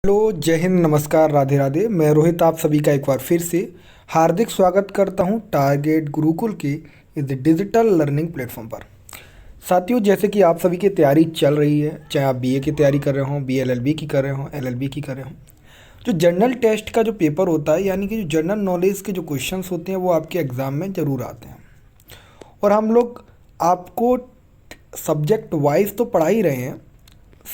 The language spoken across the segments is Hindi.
हेलो, जय हिंद, नमस्कार, राधे राधे। मैं रोहित आप सभी का एक बार फिर से हार्दिक स्वागत करता हूं टारगेट गुरुकुल के इस डिजिटल लर्निंग प्लेटफॉर्म पर। साथियों, जैसे कि आप सभी की तैयारी चल रही है, चाहे आप बीए की तैयारी कर रहे हो, बीएलएलबी की कर रहे हो, एलएलबी की कर रहे हो, जो जनरल टेस्ट का जो पेपर होता है, यानी कि जो जनरल नॉलेज के जो क्वेश्चंस होते हैं वो आपके एग्ज़ाम में ज़रूर आते हैं। और हम लोग आपको सब्जेक्ट वाइज तो पढ़ा ही रहे हैं,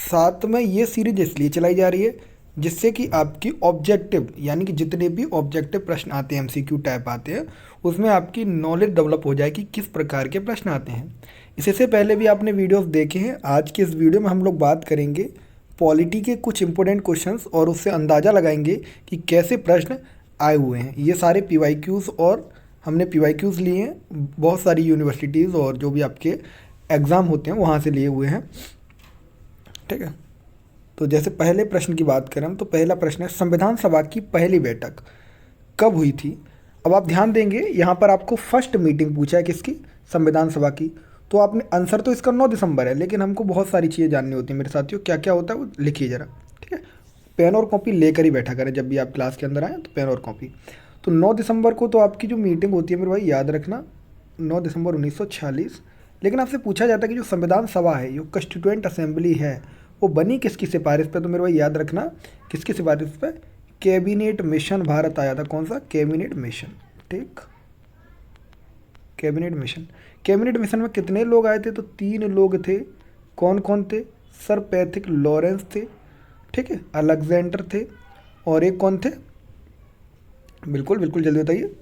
साथ में ये सीरीज इसलिए चलाई जा रही है जिससे कि आपकी ऑब्जेक्टिव, यानी कि जितने भी ऑब्जेक्टिव प्रश्न आते हैं, एमसीक्यू टाइप आते हैं, उसमें आपकी नॉलेज डेवलप हो जाए कि किस प्रकार के प्रश्न आते हैं। इससे पहले भी आपने वीडियोस देखे हैं। आज के इस वीडियो में हम लोग बात करेंगे पॉलिटी के कुछ इंपॉर्टेंट क्वेश्चंस और उससे अंदाज़ा लगाएंगे कि कैसे प्रश्न आए हुए हैं। ये सारे पीवाईक्यूज़ और हमने पीवाईक्यूज़ लिए हैं बहुत सारी यूनिवर्सिटीज़ और जो भी आपके एग्ज़ाम होते हैं वहाँ से लिए हुए हैं। ठीक है, तो जैसे पहले प्रश्न की बात करें तो पहला प्रश्न है, संविधान सभा की पहली बैठक कब हुई थी? अब आप ध्यान देंगे, यहाँ पर आपको फर्स्ट मीटिंग पूछा है किसकी? संविधान सभा की। तो आपने आंसर तो इसका 9 दिसंबर है, लेकिन हमको बहुत सारी चीज़ें जाननी होती है मेरे साथियों। क्या क्या होता है वो लिखिए ज़रा। ठीक है, पेन और कॉपी लेकर ही बैठा करें जब भी आप क्लास के अंदर आएँ, तो पेन और कॉपी। तो 9 दिसंबर को तो आपकी जो मीटिंग होती है मेरे भाई, याद रखना, 9 दिसंबर 1946। लेकिन आपसे पूछा जाता है कि जो संविधान सभा है, जो कॉन्स्टिट्यूएंट असेंबली है, वो बनी किसकी सिफारिश पे? तो मेरे भाई याद रखना, किसकी सिफारिश पे? कैबिनेट मिशन भारत आया था। कौन सा? Cabinet mission. ठीक, कैबिनेट मिशन। कैबिनेट मिशन में कितने लोग आए थे? तो 3 लोग थे। कौन कौन थे? सर पैथिक लॉरेंस थे, ठीक है, अलेक्जेंडर थे, और एक कौन थे? बिल्कुल बिल्कुल, जल्दी बताइए।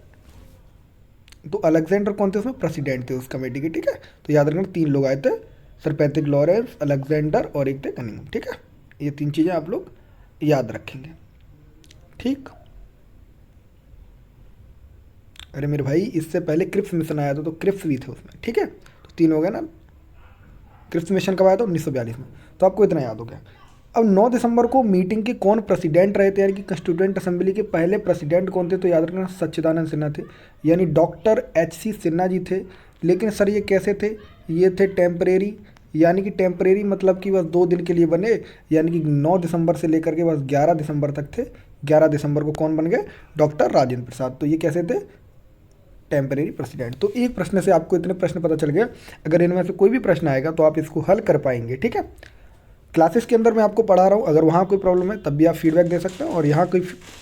तो अलेक्जेंडर कौन थे? उसमें प्रेसिडेंट थे उस कमेटी के। ठीक है, तो याद रखना 3 लोग आए थे, सर पैथिक लॉरेंस, अलेक्जेंडर और एक थे कनिंघम। ठीक है, ये 3 चीज़ें आप लोग याद रखेंगे। ठीक, अरे मेरे भाई, इससे पहले क्रिप्स मिशन आया था, तो क्रिप्स भी थे उसमें। ठीक है, तो 3 हो गए ना। क्रिप्स मिशन कब आया था? 1942 में। तो आपको इतना याद हो गया। अब 9 दिसंबर को मीटिंग के कौन प्रेसिडेंट रहे थे, यानी कि कॉन्स्टिट्यूएंट असेंबली के पहले प्रेसिडेंट कौन थे? तो याद रखना, सच्चिदानंद सिन्हा थे, यानी डॉक्टर एच.सी. सिन्हा जी थे। लेकिन सर ये कैसे थे? ये थे टेम्परेरी, यानी कि टेम्परेरी मतलब कि बस 2 दिन के लिए बने, यानी कि 9 दिसंबर से लेकर के बस 11 दिसंबर तक थे। 11 दिसंबर को कौन बन गए? डॉक्टर राजेंद्र प्रसाद। तो ये कैसे थे? Temporary president. तो एक प्रश्न से आपको इतने प्रश्न पता चल गया। अगर इनमें से कोई भी प्रश्न आएगा तो आप इसको हल कर पाएंगे। ठीक है, क्लासेस के अंदर मैं आपको पढ़ा रहा हूँ, अगर वहाँ कोई प्रॉब्लम है तब भी आप फीडबैक दे सकते हैं, और यहाँ कोई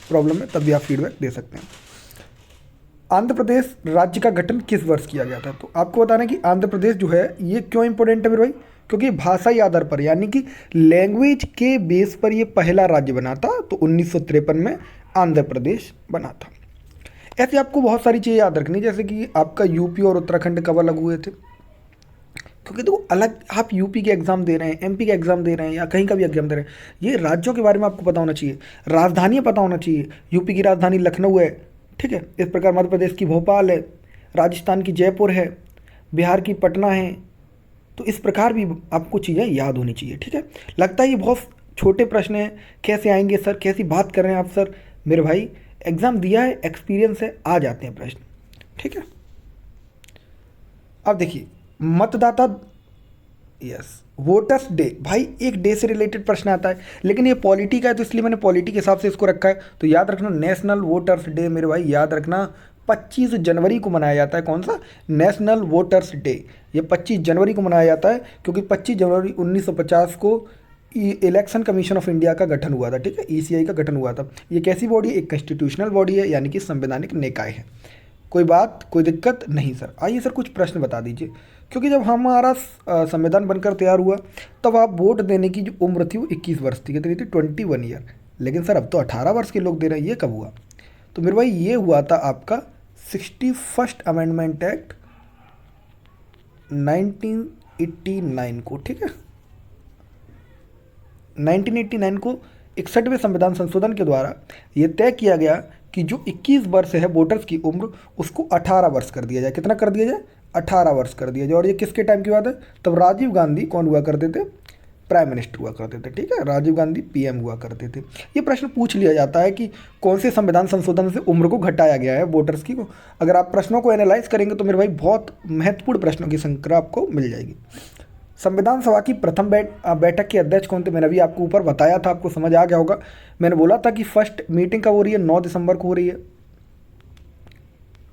प्रॉब्लम है तब भी आप फीडबैक दे सकते हैं। आंध्र प्रदेश राज्य का गठन किस वर्ष किया गया था? तो आपको बताना है कि आंध्र प्रदेश जो है ये क्यों इंपॉर्टेंट है मेरे भाई? क्योंकि भाषाई आधार पर, यानी कि लैंग्वेज के बेस पर ये पहला राज्य बना था। तो 1953 में आंध्र प्रदेश बना था। ऐसे आपको बहुत सारी चीज़ें याद रखनी, जैसे कि आपका यूपी और उत्तराखंड कब अलग हुए थे? क्योंकि देखो, अलग आप यूपी के एग्ज़ाम दे रहे हैं, एमपी के एग्ज़ाम दे रहे हैं, या कहीं का भी एग्ज़ाम दे रहे हैं, ये राज्यों के बारे में आपको पता होना चाहिए, राजधानियाँ पता होना चाहिए। यूपी की राजधानी लखनऊ है, ठीक है, इस प्रकार मध्य प्रदेश की भोपाल है, राजस्थान की जयपुर है, बिहार की पटना है। तो इस प्रकार भी आपको चीज़ें याद होनी चाहिए। ठीक है, लगता है ये बहुत छोटे प्रश्न हैं, कैसे आएंगे सर, कैसी बात कर रहे हैं आप सर? मेरे भाई, एग्ज़ाम दिया है, एक्सपीरियंस है, आ जाते हैं प्रश्न। ठीक है, अब देखिए, मतदाता, यस, वोटर्स डे, भाई एक डे से रिलेटेड प्रश्न आता है, लेकिन ये पॉलिटी का है तो इसलिए मैंने पॉलिटी के हिसाब से इसको रखा है। तो याद रखना, नेशनल वोटर्स डे मेरे भाई याद रखना 25 जनवरी को मनाया जाता है। कौन सा? National voters day. ये 25 जनवरी को मनाया जाता है क्योंकि 25 जनवरी 1950 को इलेक्शन कमीशन ऑफ इंडिया का गठन हुआ था। ठीक है, ईसीआई का गठन हुआ था। ये कैसी बॉडी? एक कॉन्स्टिट्यूशनल बॉडी है, यानी कि संवैधानिक निकाय है। कोई बात, कोई दिक्कत नहीं सर? आइए सर, कुछ प्रश्न बता दीजिए। क्योंकि जब हमारा संविधान बनकर तैयार हुआ तब आप वोट देने की जो उम्र थी वो 21 वर्ष थी, कितनी थी? 21 ईयर। लेकिन सर अब तो 18 वर्ष के लोग दे रहे हैं, ये कब हुआ? तो मेरे भाई ये हुआ था आपका 61st अमेंडमेंट एक्ट 1989 को। ठीक है, 1989 को 61वें संविधान संशोधन के द्वारा ये तय किया गया कि जो 21 वर्ष है वोटर्स की उम्र, उसको 18 वर्ष कर दिया जाए। कितना कर दिया जाए? 18 वर्ष कर दिया जाए। और ये किसके टाइम की बात है? तब राजीव गांधी कौन हुआ करते थे? प्राइम मिनिस्टर हुआ करते थे। ठीक है, राजीव गांधी पीएम हुआ करते थे। ये प्रश्न पूछ लिया जाता है कि कौन से संविधान संशोधन से उम्र को घटाया गया है वोटर्स की को। अगर आप प्रश्नों को एनालाइज करेंगे तो मेरे भाई बहुत महत्वपूर्ण प्रश्नों की संख्या आपको मिल जाएगी। संविधान सभा की प्रथम बैठक के अध्यक्ष कौन थे? मैंने अभी आपको ऊपर बताया था, आपको समझ आ गया होगा। मैंने बोला था कि फर्स्ट मीटिंग कब हो रही है? 9 दिसंबर को हो रही है,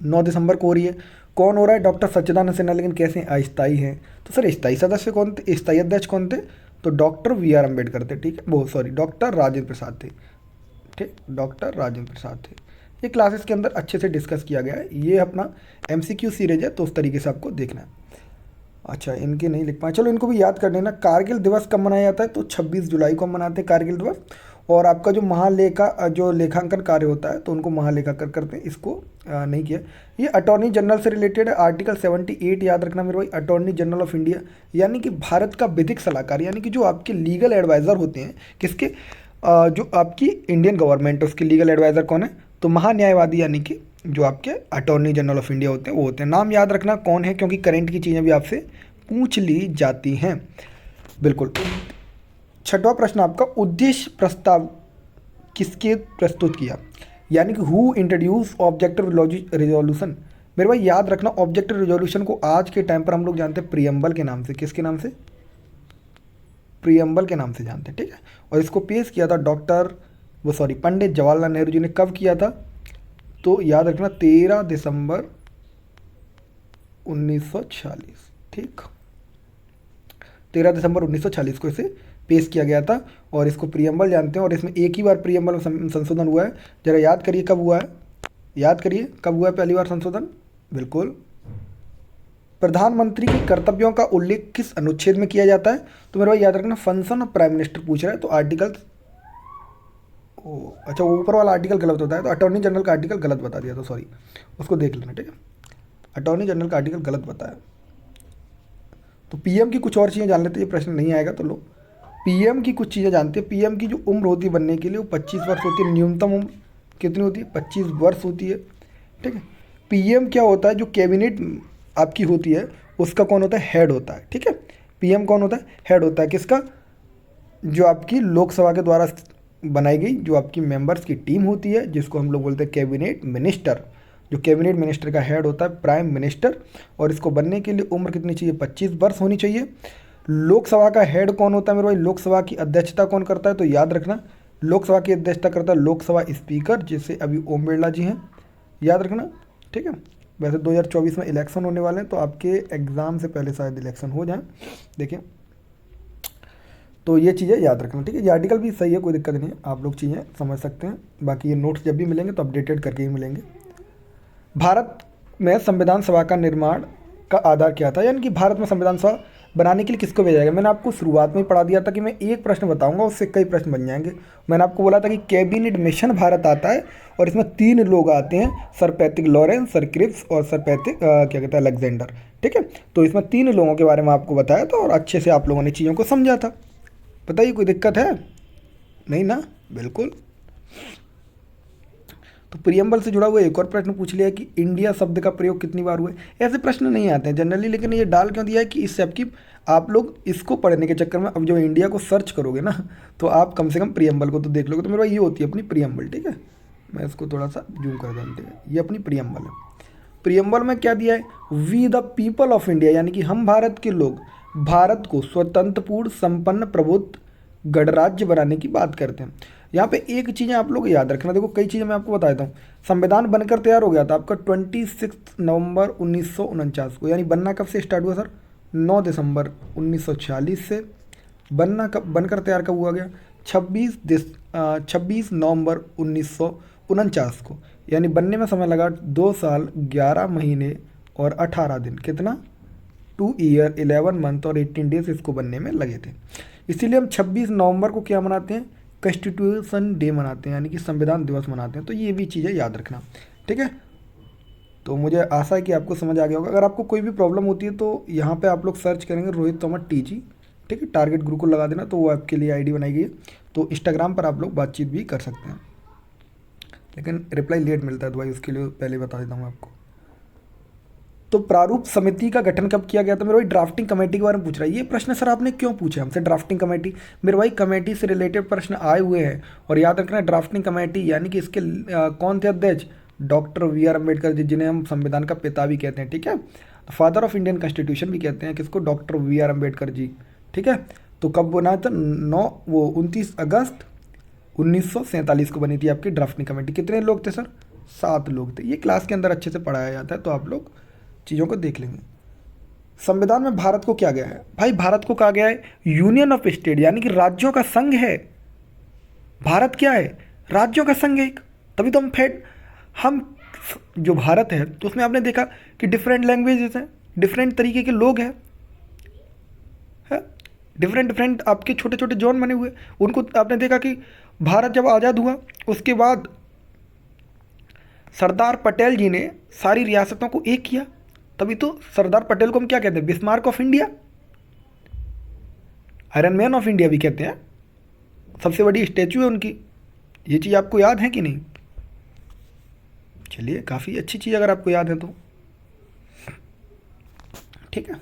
9 दिसंबर को हो रही है। कौन हो रहा है? डॉक्टर सच्चिदानंद सिन्हा। लेकिन कैसे अस्थायी हैं? तो सर स्थायी सदस्य कौन थे, स्थायी अध्यक्ष कौन थे? तो डॉक्टर वी आर अम्बेडकर थे, ठीक है, वो सॉरी डॉक्टर राजेंद्र प्रसाद थे, ठीक, डॉक्टर राजेंद्र प्रसाद थे। ये क्लासेस के अंदर अच्छे से डिस्कस किया गया है, ये अपना एमसीक्यू सीरीज है, तो उस तरीके से आपको देखना है। अच्छा, इनके नहीं लिख पाए, चलो इनको भी याद कर लेना। कारगिल दिवस कब मनाया जाता है? तो 26 जुलाई को हम मनाते हैं कारगिल दिवस। और आपका जो जो लेखांकन कार्य होता है तो उनको महालेखाकर करते हैं, इसको नहीं किया। ये अटॉर्नी जनरल से रिलेटेड है, आर्टिकल 78 याद रखना मेरे भाई। अटॉर्नी जनरल ऑफ इंडिया यानी कि भारत का विधिक सलाहकार, यानी कि जो आपके लीगल एडवाइज़र होते हैं, किसके? जो आपकी इंडियन गवर्नमेंट है उसके लीगल एडवाइज़र कौन है? तो महान्यायवादी, यानी कि जो आपके अटॉर्नी जनरल ऑफ इंडिया होते हैं वो होते हैं। नाम याद रखना कौन है, क्योंकि करंट की चीज़ें भी आपसे पूछ ली जाती हैं। बिल्कुल। छठवां प्रश्न आपका, उद्देश्य प्रस्ताव किसके प्रस्तुत किया? यानी कि हु इंट्रोड्यूस ऑब्जेक्टिव रिजोल्यूशन। मेरे भाई याद रखना, ऑब्जेक्टिव रिजोल्यूशन को आज के टाइम पर हम लोग जानते हैं प्रियम्बल के नाम से। किसके नाम से? प्रियम्बल के नाम से जानते हैं, ठीक है। और इसको पेश किया था पंडित जवाहरलाल नेहरू जी ने। कब किया था? तो याद रखना 13 दिसंबर 1946, ठीक, 13 दिसंबर 1946 को इसे पेश किया गया था। और इसको प्रियम्बल जानते हैं, और इसमें एक ही बार प्रियम्बल में संशोधन हुआ है। जरा याद करिए कब हुआ है, याद करिए कब हुआ है पहली बार संशोधन? बिल्कुल, प्रधानमंत्री के कर्तव्यों का उल्लेख किस अनुच्छेद में किया जाता है? तो मेरे भाई याद रखना, फंक्शन ऑफ प्राइम मिनिस्टर पूछ रहा है, तो आर्टिकल अच्छा वो ऊपर वाला आर्टिकल गलत होता है, तो अटॉर्नी जनरल का आर्टिकल गलत बता दिया, तो सॉरी, उसको देख लेना, ठीक है। अटॉर्नी जनरल का आर्टिकल गलत बताया। तो पीएम की कुछ और चीज़ें जान लेते हैं, ये प्रश्न नहीं आएगा तो लो। पीएम की कुछ चीज़ें जानते हैं। पीएम की जो उम्र होती है बनने के लिए वो 25 वर्ष होती है। न्यूनतम उम्र कितनी होती है? 25 वर्ष होती है, ठीक है। पीएम क्या होता है? जो कैबिनेट आपकी होती है उसका कौन होता है? हेड होता है, ठीक है। पीएम कौन होता है? हेड होता है। किसका? जो आपकी लोकसभा के द्वारा बनाई गई जो आपकी मेंबर्स की टीम होती है, जिसको हम लोग बोलते हैं कैबिनेट मिनिस्टर। जो कैबिनेट मिनिस्टर का हेड होता है प्राइम मिनिस्टर। और इसको बनने के लिए उम्र कितनी चाहिए? 25 वर्ष होनी चाहिए। लोकसभा का हेड कौन होता है मेरे भाई? लोकसभा की अध्यक्षता कौन करता है? तो याद रखना, लोकसभा की अध्यक्षता करता है लोकसभा स्पीकर, जिसे अभी ओम बिरला जी हैं, याद रखना, ठीक है। वैसे 2024 में इलेक्शन होने वाले हैं, तो आपके एग्ज़ाम से पहले शायद इलेक्शन हो जाए, देखिए। तो ये चीज़ें याद रखना, ठीक है। ये आर्टिकल भी सही है, कोई दिक्कत नहीं है, आप लोग चीज़ें समझ सकते हैं। बाकी ये नोट्स जब भी मिलेंगे तो अपडेटेड करके ही मिलेंगे। भारत में संविधान सभा का निर्माण का आधार क्या था? यानी कि भारत में संविधान सभा बनाने के लिए किसको भेजा जाएगा? मैंने आपको शुरुआत में ही पढ़ा दिया था कि मैं एक प्रश्न बताऊंगा, उससे कई प्रश्न बन जाएंगे। मैंने आपको बोला था कि कैबिनेट मिशन भारत आता है, और इसमें 3 लोग आते हैं, sir Patrick Lawrence, sir Cripps और सर पैट्रिक क्या कहता है अलेक्जेंडर, ठीक है। तो इसमें 3 लोगों के बारे में आपको बताया था, और अच्छे से आप लोगों ने चीज़ों को समझा था। बताइए कोई दिक्कत है? नहीं ना? बिल्कुल। तो प्रियम्बल से जुड़ा हुआ एक और प्रश्न पूछ लिया कि इंडिया शब्द का प्रयोग कितनी बार हुआ है। ऐसे प्रश्न नहीं आते हैं जनरली, लेकिन ये डाल क्यों दिया है कि इससे आपकी आप लोग इसको पढ़ने के चक्कर में अब जो इंडिया को सर्च करोगे ना, तो आप कम से कम प्रियम्बल को तो देख लोगे। तो मेरे भाई ये होती है अपनी प्रियम्बल, ठीक है। मैं इसको थोड़ा सा जूम कर दें, ठीक है, ये अपनी प्रियम्बल है। प्रियम्बल में क्या दिया है? We the people of India, यानी कि हम भारत के लोग भारत को स्वतंत्रपूर्ण संपन्न प्रबुद्ध गणराज्य बनाने की बात करते हैं। यहाँ पे एक चीज़ें आप लोग याद रखना, देखो कई चीज़ें मैं आपको बता देता हूँ। संविधान बनकर तैयार हो गया था आपका 26 नवंबर 1949 को, यानी बनना कब से स्टार्ट हुआ सर? 9 दिसंबर 1946 से। बनकर तैयार कब हुआ गया? 26 नवंबर 1949 को, यानी बनने में समय लगा 2 साल 11 महीने और 18 दिन। कितना? 2 ईयर 11 मंथ और 18 डेज इसको बनने में लगे थे। इसीलिए हम 26 नवंबर को क्या मनाते हैं? कॉन्स्टिट्यूशन डे मनाते हैं, यानी कि संविधान दिवस मनाते हैं। तो ये भी चीज़ें याद रखना, ठीक है। तो मुझे आशा है कि आपको समझ आ गया होगा। अगर आपको कोई भी प्रॉब्लम होती है तो यहाँ पे आप लोग सर्च करेंगे रोहित तोमर टीजी, ठीक है। टारगेट गुरुकुल लगा देना, तो वो आपके लिए आईडी बनाई गई है। तो इंस्टाग्राम पर आप लोग बातचीत भी कर सकते हैं, लेकिन रिप्लाई लेट मिलता है, तो भाई उसके लिए पहले बता देता हूँ आपको। तो प्रारूप समिति का गठन कब किया गया था? मेरे भाई ड्राफ्टिंग कमेटी के बारे में पूछ रहा है। ये प्रश्न सर आपने क्यों पूछा हमसे? ड्राफ्टिंग कमेटी, मेरे भाई कमेटी से रिलेटेड प्रश्न आए हुए हैं, और याद रखना ड्राफ्टिंग कमेटी यानी कि इसके कौन थे अध्यक्ष? Doctor V are Ambedkar ji, जिन्हें हम संविधान का पिता भी कहते हैं, ठीक है। फादर ऑफ इंडियन कॉन्स्टिट्यूशन भी कहते हैं किसको, doctor B are Ambedkar ji. ठीक है, तो कब बना था, 29 अगस्त 1947 को बनी थी आपकी ड्राफ्टिंग कमेटी। कितने लोग थे सर, 7 लोग थे। ये क्लास के अंदर अच्छे से पढ़ाया जाता है, तो आप लोग चीज़ों को देख लेंगे। संविधान में भारत को क्या गया है भाई, भारत को कहा गया है यूनियन ऑफ स्टेट, यानी कि राज्यों का संघ है। भारत क्या है, राज्यों का संघ है एक। तभी तो हम जो भारत है तो उसमें आपने देखा कि डिफरेंट लैंग्वेजेस हैं, डिफरेंट तरीके के लोग हैं, डिफरेंट डिफरेंट आपके छोटे छोटे जोन बने हुए। उनको आपने देखा कि भारत जब आज़ाद हुआ उसके बाद सरदार पटेल जी ने सारी रियासतों को एक किया। तभी तो सरदार पटेल को हम क्या कहते हैं, Bismarck of India, iron man of India भी कहते हैं। सबसे बड़ी स्टैचू है उनकी। ये चीज़ आपको याद है कि नहीं? चलिए, काफ़ी अच्छी चीज़ अगर आपको याद है तो। ठीक है,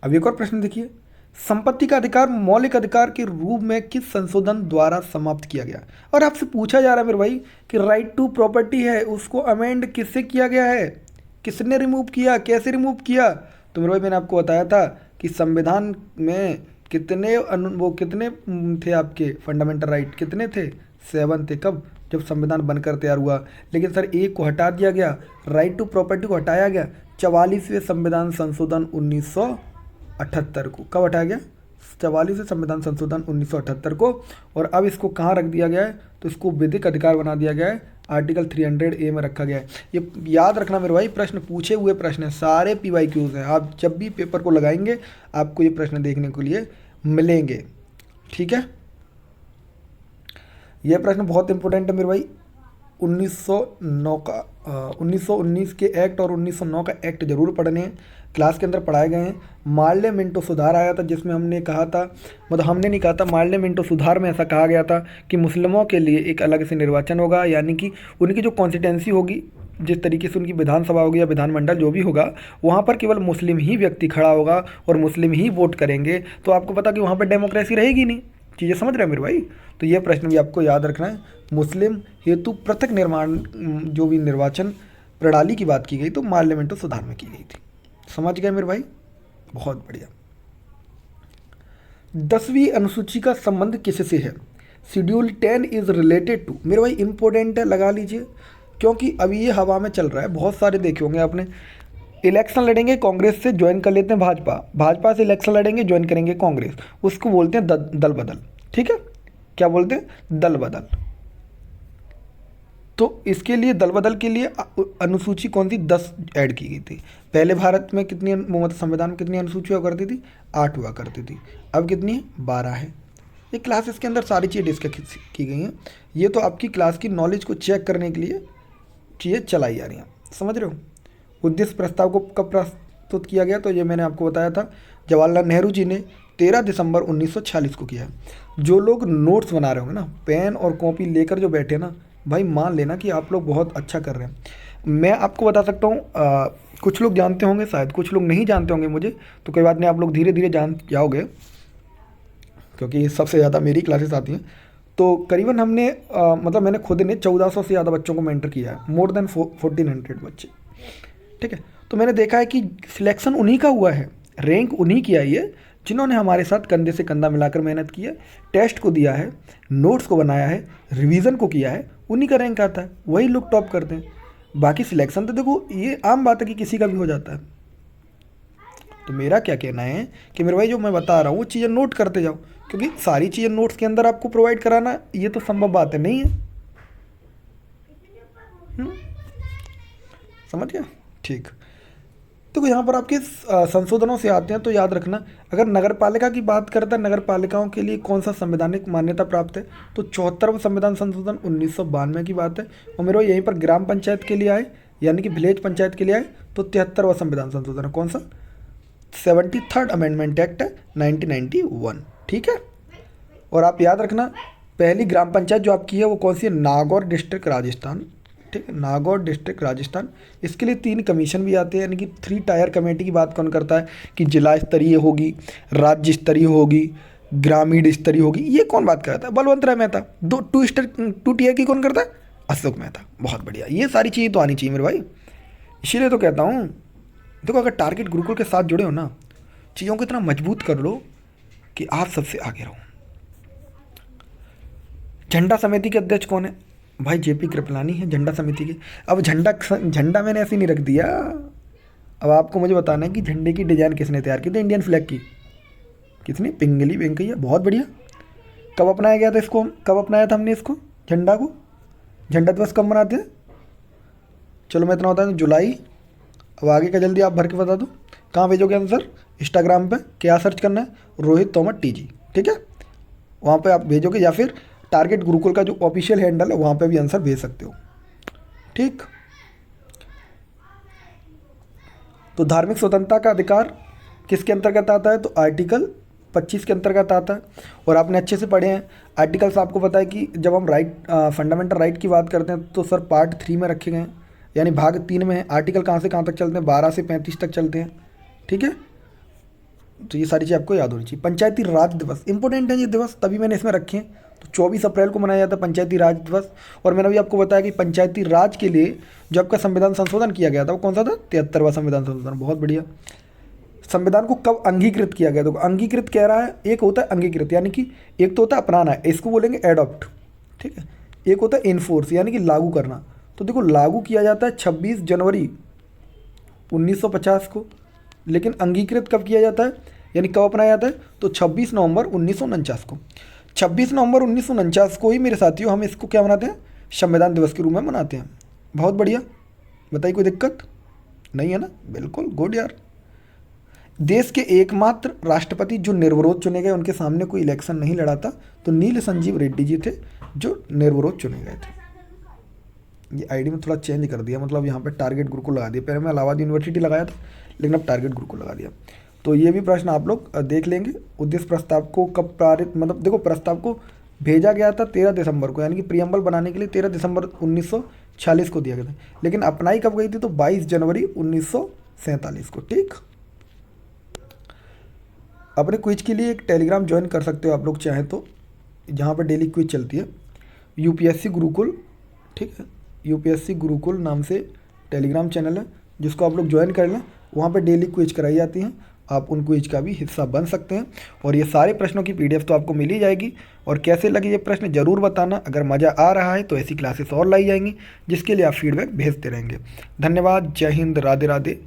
अब एक और प्रश्न देखिए, संपत्ति का अधिकार मौलिक अधिकार के रूप में किस संशोधन द्वारा समाप्त किया गया? और आपसे पूछा जा रहा है मेरे भाई कि राइट टू प्रॉपर्टी है, उसको अमेंड किससे किया गया है, किसने रिमूव किया, कैसे रिमूव किया? तो मेरे भाई मैंने आपको बताया था कि संविधान में कितने वो कितने थे आपके फंडामेंटल राइट, कितने थे, 7 थे। कब, जब संविधान बनकर तैयार हुआ। लेकिन सर एक को हटा दिया गया, राइट टू प्रॉपर्टी को हटाया गया 44वें संविधान संशोधन 1978 को। कब हटाया गया, 44वें संविधान संशोधन 1978 को। और अब इसको कहाँ रख दिया गया है, तो इसको विधिक अधिकार बना दिया गया है, आर्टिकल 300A में रखा गया है। ये याद रखना मेरे भाई, प्रश्न पूछे हुए प्रश्न हैं, सारे PYQs हैं। आप जब भी पेपर को लगाएंगे आपको ये प्रश्न देखने के लिए मिलेंगे। ठीक है, यह प्रश्न बहुत इंपॉर्टेंट है मेरे भाई। 1909 का 1919 के एक्ट और 1909 का एक्ट जरूर पढ़ने हैं, क्लास के अंदर पढ़ाए गए हैं। मार्ले मिंटो सुधार आया था जिसमें हमने कहा था, मतलब हमने नहीं कहा था, मार्ले मिंटो सुधार में ऐसा कहा गया था कि मुस्लिमों के लिए एक अलग से निर्वाचन होगा, यानी कि उनकी जो कॉन्स्टिट्यूंसी होगी, जिस तरीके से उनकी विधानसभा होगी या विधानमंडल जो भी होगा, वहाँ पर केवल मुस्लिम ही व्यक्ति खड़ा होगा और मुस्लिम ही वोट करेंगे। तो आपको पता कि वहाँ पर डेमोक्रेसी रहेगी नहीं। चीज़ें समझ रहे हैं मेरे भाई? तो ये प्रश्न भी आपको याद रखना है। मुस्लिम हेतु पृथक निर्माण, जो भी निर्वाचन प्रणाली की बात की गई तो पार्लियामेंटो सुधार में की गई थी। समझ गए मेरे भाई? बहुत बढ़िया। 10वीं अनुसूची का संबंध किससे है? शेड्यूल 10 इज रिलेटेड टू, मेरे भाई इंपॉर्टेंट है, लगा लीजिए, क्योंकि अभी ये हवा में चल रहा है। बहुत सारे देखे होंगे आपने, इलेक्शन लड़ेंगे कांग्रेस से, ज्वाइन कर लेते हैं भाजपा से इलेक्शन लड़ेंगे, ज्वाइन करेंगे कांग्रेस, उसको बोलते हैं दल बदल। ठीक है, क्या बोलते हैं? दल बदल। तो इसके लिए दल बदल के लिए अनुसूची कौन सी, 10 ऐड की गई थी। पहले भारत में कितनी, मतलब संविधान में कितनी अनुसूची हुआ करती थी? 8 हुआ करती थी। अब कितनी है? 12 है। ये क्लासेस के अंदर सारी चीज़ें डिस्कस की गई हैं। ये तो आपकी क्लास की नॉलेज को चेक करने के लिए चीज़ें चलाई जा रही हैं। समझ रहे हो? उद्देश्य प्रस्ताव को कब प्रस्तुत किया गया? तो ये मैंने आपको बताया था, जवाहरलाल नेहरू जी ने 13 दिसंबर 1946 को किया है। जो लोग नोट्स बना रहे होंगे ना, पेन और कॉपी लेकर जो बैठे ना भाई, मान लेना कि आप लोग बहुत अच्छा कर रहे हैं। मैं आपको बता सकता हूँ, कुछ लोग जानते होंगे शायद, कुछ लोग नहीं जानते होंगे मुझे, तो कोई बात नहीं, आप लोग धीरे धीरे जान जाओगे, क्योंकि सबसे ज़्यादा मेरी क्लासेस आती हैं। तो करीबन हमने मतलब मैंने खुद ने 1400 से ज़्यादा बच्चों को मेंटर किया है, मोर देन 1400 बच्चे। ठीक है, तो मैंने देखा है कि सिलेक्शन उन्हीं का हुआ है, रैंक उन्हीं की आई है जिन्होंने हमारे साथ कंधे से कंधा मिलाकर मेहनत की है, टेस्ट को दिया है, नोट्स को बनाया है, रिवीजन को किया है, उन्हीं का रैंक आता है, वही लोग टॉप करते हैं। बाकी सिलेक्शन तो देखो ये आम बात है कि किसी का भी हो जाता है। तो मेरा क्या कहना है कि मेरे भाई जो मैं बता रहा हूँ वो चीज़ें नोट करते जाओ, क्योंकि सारी चीज़ें नोट्स के अंदर आपको प्रोवाइड कराना ये तो संभव बात है नहीं है। समझ गया? ठीक। तो यहाँ पर आपके संशोधनों से आते हैं, तो याद रखना, अगर नगर पालिका की बात करता है, नगर पालिकाओं के लिए कौन सा संवैधानिक मान्यता प्राप्त है? तो 74वां संविधान संशोधन 1992 की बात है। और मेरे यहीं पर ग्राम पंचायत के लिए आए, यानी कि विलेज पंचायत के लिए आए, तो 73वां संविधान संशोधन है। कौन सा? 73rd अमेंडमेंट एक्ट है 1991। ठीक है, और आप याद रखना, पहली ग्राम पंचायत जो आपकी है वो कौन सी है? नागौर डिस्ट्रिक्ट राजस्थान। ठीक है, नागौर डिस्ट्रिक्ट राजस्थान। इसके लिए 3 कमीशन भी आते हैं, यानी कि 3 टायर कमेटी की बात कौन करता है कि जिला स्तरीय होगी, राज्य स्तरीय होगी, ग्रामीण स्तरीय होगी। ये कौन बात करता है? बलवंत राय मेहता। 2 टीयर की कौन करता है? अशोक मेहता। बहुत बढ़िया, ये सारी चीज़ें तो आनी चाहिए मेरे भाई, इसीलिए तो कहता हूँ देखो अगर टारगेट गुरुकुल के साथ जुड़े हो ना, चीज़ों को इतना मजबूत कर लो कि आप सबसे आगे रहो। झंडा समिति के अध्यक्ष कौन है? भाई जेपी कृपलानी है झंडा समिति के। अब झंडा मैंने ऐसे नहीं रख दिया, अब आपको मुझे बताना है कि झंडे की डिजाइन किसने तैयार की थी, इंडियन फ्लैग की किसने? पिंगली वेंकैया। बहुत बढ़िया। कब अपनाया गया था इसको? कब अपनाया था हमने इसको झंडा को? झंडा दिवस कब मनाते हैं? चलो मैं इतना बता दूँ, जुलाई। अब आगे का जल्दी आप भर के बता दो। कहाँ भेजोगे आंसर? इंस्टाग्राम पे क्या सर्च करना है? रोहित तोमर टीजी, ठीक है, वहाँ पे आप भेजोगे, या फिर टारगेट गुरुकुल का जो ऑफिशियल हैंडल है वहाँ पे भी आंसर भेज सकते हो, ठीक। तो धार्मिक स्वतंत्रता का अधिकार किसके अंतर्गत आता है? तो आर्टिकल 25 के अंतर्गत आता है। और आपने अच्छे से पढ़े हैं आर्टिकल्स, आपको पता है कि जब हम फंडामेंटल राइट की बात करते हैं तो सर पार्ट 3 में रखे गए हैं, यानी भाग 3 में है। आर्टिकल कहाँ से कहाँ तक चलते हैं? 12 से 35 तक चलते हैं, ठीक है। तो ये सारी चीज़ आपको याद होनी चाहिए। पंचायती राज दिवस इंपॉर्टेंट है ये दिवस, तभी मैंने इसमें रखे हैं। तो 24 अप्रैल को मनाया जाता है पंचायती राज दिवस। और मैंने अभी आपको बताया कि पंचायती राज के लिए जो आपका संविधान संशोधन किया गया था वो कौन सा था? 73वां संविधान संशोधन। बहुत बढ़िया। संविधान को कब अंगीकृत किया गया? तो अंगीकृत कह रहा है, एक होता है अंगीकृत यानी कि एक तो होता है अपनाना है, इसको बोलेंगे एडॉप्ट, ठीक है। एक होता है इन्फोर्स यानी कि लागू करना। तो देखो लागू किया जाता है 26 जनवरी 1950 को, लेकिन अंगीकृत कब किया जाता है यानी कब अपनाया जाता है? तो 26 नवंबर 1949 को। 26 नवंबर 1949 को ही मेरे साथियों हम इसको क्या मनाते हैं? संविधान दिवस के रूप में मनाते हैं। बहुत बढ़िया। बताइए कोई दिक्कत नहीं है ना? बिल्कुल गुड यार। देश के एकमात्र राष्ट्रपति जो निर्विरोध चुने गए, उनके सामने कोई इलेक्शन नहीं लड़ा था, तो नील संजीव रेड्डी जी थे जो निर्विरोध चुने गए थे। ये आईडी में थोड़ा चेंज कर दिया, मतलब यहाँ पे टारगेट गुरुकुल लगा दिया। पहले मैं इलाहाबाद यूनिवर्सिटी लगाया था, लेकिन अब टारगेट गुरुकुल लगा दिया। तो ये भी प्रश्न आप लोग देख लेंगे। उद्देश्य प्रस्ताव को कब पारित, मतलब देखो प्रस्ताव को भेजा गया था 13 दिसंबर को, यानी कि प्रियम्बल बनाने के लिए 13 दिसंबर 1946 को दिया गया था, लेकिन अपनाई कब गई थी? तो 22 जनवरी 1947 को, ठीक। अपने क्विज के लिए एक टेलीग्राम ज्वाइन कर सकते हो आप लोग चाहें तो, जहाँ पर डेली क्विज चलती है, यूपीएससी गुरुकुल, ठीक है। यूपीएससी गुरुकुल नाम से टेलीग्राम चैनल है, जिसको आप लोग ज्वाइन कर लें। वहाँ पर डेली क्विज कराई जाती हैं, आप उन क्विज का भी हिस्सा बन सकते हैं। और ये सारे प्रश्नों की पीडीएफ तो आपको मिल ही जाएगी। और कैसे लगे ये प्रश्न ज़रूर बताना। अगर मज़ा आ रहा है तो ऐसी क्लासेस और लाई जाएंगी, जिसके लिए आप फीडबैक भेजते रहेंगे। धन्यवाद। जय हिंद। राधे राधे।